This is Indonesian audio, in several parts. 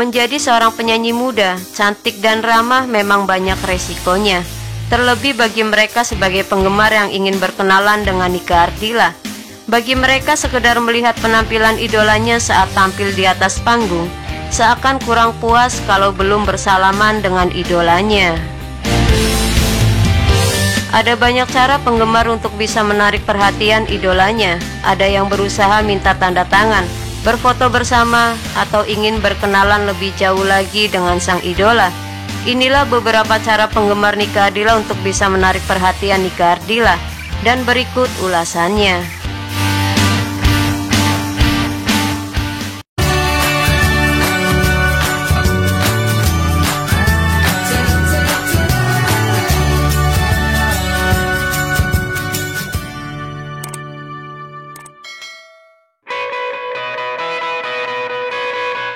Menjadi seorang penyanyi muda, cantik dan ramah memang banyak resikonya. Terlebih bagi mereka sebagai penggemar yang ingin berkenalan dengan Nika Ardila. Bagi mereka sekedar melihat penampilan idolanya saat tampil di atas panggung, seakan kurang puas kalau belum bersalaman dengan idolanya. Ada banyak cara penggemar untuk bisa menarik perhatian idolanya. Ada yang berusaha minta tanda tangan, berfoto bersama, atau ingin berkenalan lebih jauh lagi dengan sang idola. Inilah beberapa cara penggemar Nika Ardila untuk bisa menarik perhatian Nika Ardila. Dan berikut ulasannya.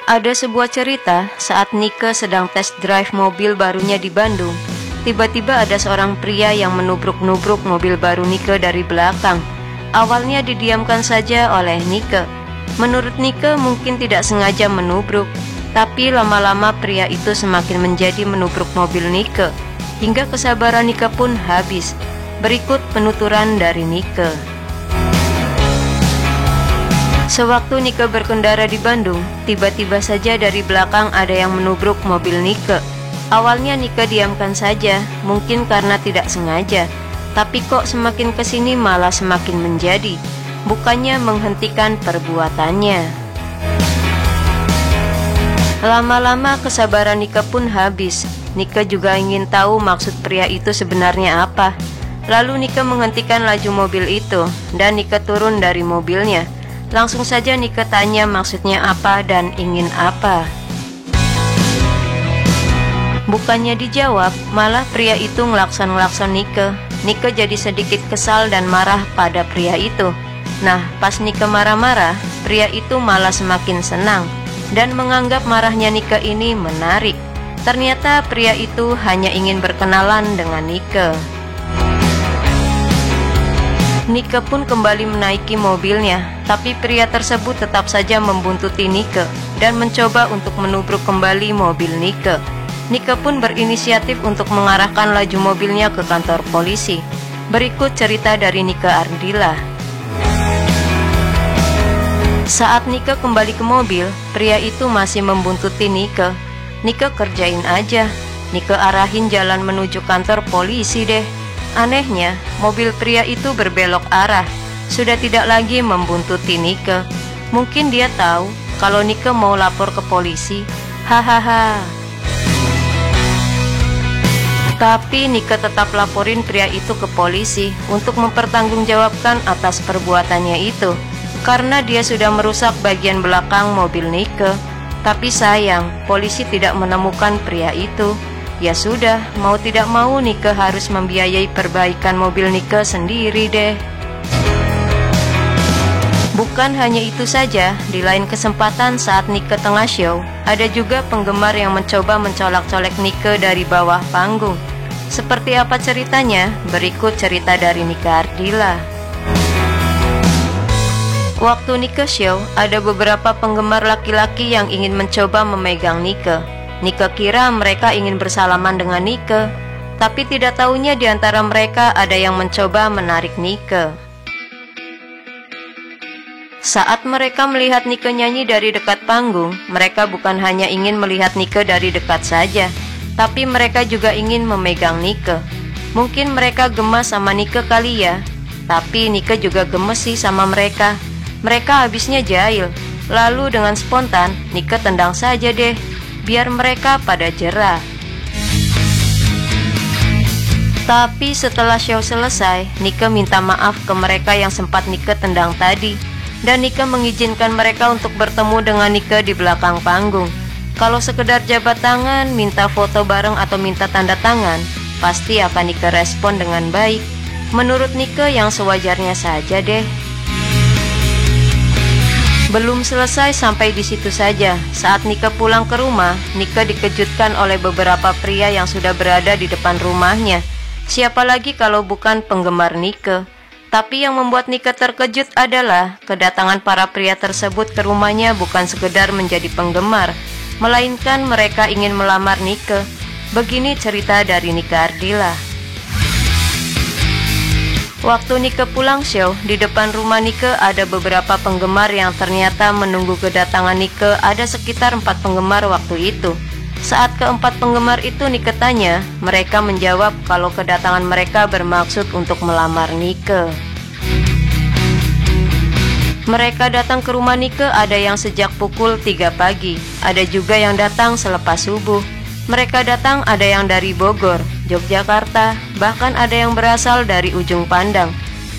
Ada sebuah cerita saat Nika sedang test drive mobil barunya di Bandung. Tiba-tiba ada seorang pria yang menubruk-nubruk mobil baru Nika dari belakang. Awalnya didiamkan saja oleh Nika. Menurut Nika mungkin tidak sengaja menubruk, tapi lama-lama pria itu semakin menjadi menubruk mobil Nika, hingga kesabaran Nika pun habis. Berikut penuturan dari Nika. Sewaktu Nika berkendara di Bandung, tiba-tiba saja dari belakang ada yang menubruk mobil Nika. Awalnya Nika diamkan saja, mungkin karena tidak sengaja. Tapi kok semakin kesini malah semakin menjadi, bukannya menghentikan perbuatannya. Lama-lama kesabaran Nika pun habis. Nika juga ingin tahu maksud pria itu sebenarnya apa. Lalu Nika menghentikan laju mobil itu, dan Nika turun dari mobilnya. Langsung saja Nika tanya maksudnya apa dan ingin apa. Bukannya dijawab, malah pria itu ngelakson-ngelakson Nika. Nika jadi sedikit kesal dan marah pada pria itu. Nah, pas Nika marah-marah, pria itu malah semakin senang dan menganggap marahnya Nika ini menarik. Ternyata pria itu hanya ingin berkenalan dengan Nika. Nika pun kembali menaiki mobilnya, tapi pria tersebut tetap saja membuntuti Nika dan mencoba untuk menubruk kembali mobil Nika. Nika pun berinisiatif untuk mengarahkan laju mobilnya ke kantor polisi. Berikut cerita dari Nika Ardila. Saat Nika kembali ke mobil, pria itu masih membuntuti Nika. Nika kerjain aja, Nika arahin jalan menuju kantor polisi deh. Anehnya, mobil pria itu berbelok arah, sudah tidak lagi membuntuti Nika. Mungkin dia tahu kalau Nika mau lapor ke polisi. Hahaha. Tapi Nika tetap laporin pria itu ke polisi untuk mempertanggungjawabkan atas perbuatannya itu, karena dia sudah merusak bagian belakang mobil Nika. Tapi sayang, polisi tidak menemukan pria itu. Ya sudah, mau tidak mau Nika harus membiayai perbaikan mobil Nika sendiri deh. Bukan hanya itu saja, di lain kesempatan saat Nika tengah show, ada juga penggemar yang mencoba mencolak-colek Nika dari bawah panggung. Seperti apa ceritanya? Berikut cerita dari Nika Ardila. Waktu Nika show, ada beberapa penggemar laki-laki yang ingin mencoba memegang Nika. Nika kira mereka ingin bersalaman dengan Nika, tapi tidak tahunya di antara mereka ada yang mencoba menarik Nika. Saat mereka melihat Nika nyanyi dari dekat panggung, mereka bukan hanya ingin melihat Nika dari dekat saja, tapi mereka juga ingin memegang Nika. Mungkin mereka gemas sama Nika kali ya, tapi Nika juga gemes sih sama mereka. Mereka habisnya jahil, lalu dengan spontan Nika tendang saja deh, biar mereka pada jerah. Tapi setelah show selesai, Nika minta maaf ke mereka yang sempat Nika tendang tadi, dan Nika mengizinkan mereka untuk bertemu dengan Nika di belakang panggung. Kalau sekedar jabat tangan, minta foto bareng atau minta tanda tangan, pasti akan Nika respon dengan baik. Menurut Nika yang sewajarnya saja deh. Belum selesai sampai di situ saja. Saat Nika pulang ke rumah, Nika dikejutkan oleh beberapa pria yang sudah berada di depan rumahnya. Siapa lagi kalau bukan penggemar Nika? Tapi yang membuat Nika terkejut adalah kedatangan para pria tersebut ke rumahnya bukan sekedar menjadi penggemar, melainkan mereka ingin melamar Nike. Begini cerita dari Nike Ardila. Waktu Nike pulang show, di depan rumah Nike ada beberapa penggemar yang ternyata menunggu kedatangan Nike. Ada sekitar 4 penggemar waktu itu. Saat keempat penggemar itu Nike tanya, mereka menjawab kalau kedatangan mereka bermaksud untuk melamar Nike. Mereka datang ke rumah Nike ada yang sejak pukul 3 pagi, ada juga yang datang selepas subuh. Mereka datang ada yang dari Bogor, Yogyakarta, bahkan ada yang berasal dari ujung pandang.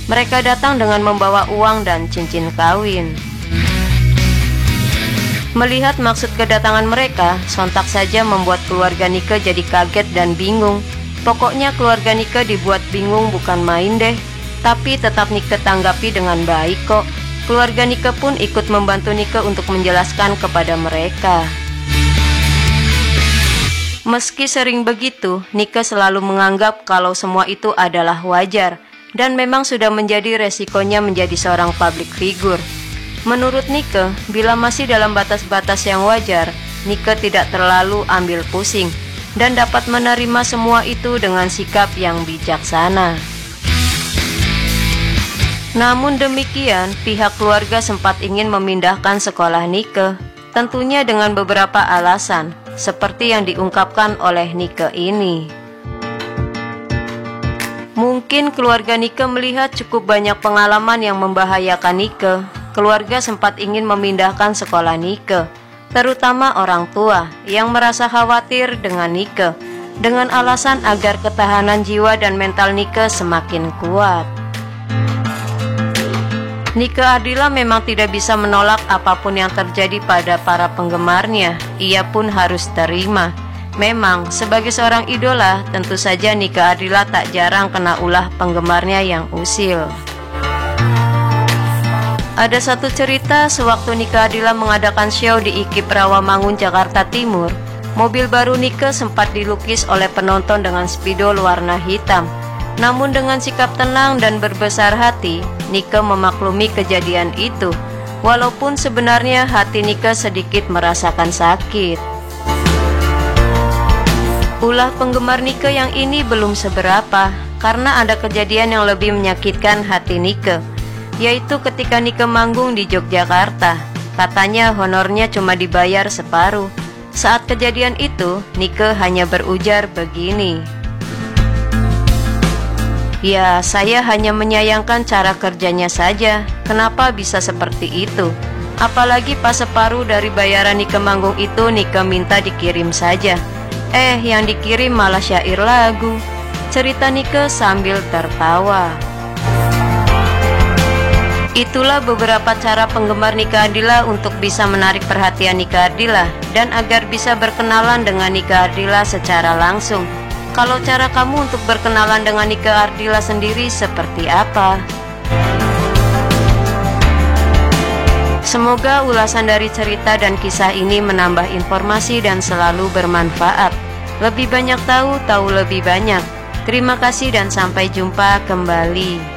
Mereka datang dengan membawa uang dan cincin kawin. Melihat maksud kedatangan mereka, sontak saja membuat keluarga Nike jadi kaget dan bingung. Pokoknya keluarga Nike dibuat bingung bukan main deh. Tapi tetap Nike tanggapi dengan baik kok. Keluarga Nike pun ikut membantu Nike untuk menjelaskan kepada mereka. Meski sering begitu, Nike selalu menganggap kalau semua itu adalah wajar, dan memang sudah menjadi resikonya menjadi seorang public figure. Menurut Nike, bila masih dalam batas-batas yang wajar, Nike tidak terlalu ambil pusing, dan dapat menerima semua itu dengan sikap yang bijaksana. Namun demikian, pihak keluarga sempat ingin memindahkan sekolah Nike, tentunya dengan beberapa alasan, seperti yang diungkapkan oleh Nike ini. Mungkin keluarga Nike melihat cukup banyak pengalaman yang membahayakan Nike. Keluarga sempat ingin memindahkan sekolah Nike, terutama orang tua yang merasa khawatir dengan Nike, dengan alasan agar ketahanan jiwa dan mental Nike semakin kuat. Nike Ardila memang tidak bisa menolak apapun yang terjadi pada para penggemarnya. Ia pun harus terima. Memang, sebagai seorang idola, tentu saja Nike Ardila tak jarang kena ulah penggemarnya yang usil. Ada satu cerita sewaktu Nike Ardila mengadakan show di IKIP Rawamangun, Jakarta Timur. Mobil baru Nike sempat dilukis oleh penonton dengan spidol warna hitam. Namun dengan sikap tenang dan berbesar hati, Nike memaklumi kejadian itu, walaupun sebenarnya hati Nike sedikit merasakan sakit. Ulah penggemar Nike yang ini belum seberapa, karena ada kejadian yang lebih menyakitkan hati Nike, yaitu ketika Nike manggung di Yogyakarta. Katanya honornya cuma dibayar separuh. Saat kejadian itu, Nike hanya berujar begini, "Ya, saya hanya menyayangkan cara kerjanya saja. Kenapa bisa seperti itu? Apalagi pas separuh dari bayaran Nike manggung itu Nike minta dikirim saja. Yang dikirim malah syair lagu," cerita Nike sambil tertawa. Itulah beberapa cara penggemar Nike Ardila untuk bisa menarik perhatian Nike Ardila dan agar bisa berkenalan dengan Nike Ardila secara langsung. Kalau cara kamu untuk berkenalan dengan Nike Ardila sendiri seperti apa? Semoga ulasan dari cerita dan kisah ini menambah informasi dan selalu bermanfaat. Lebih banyak tahu lebih banyak. Terima kasih dan sampai jumpa kembali.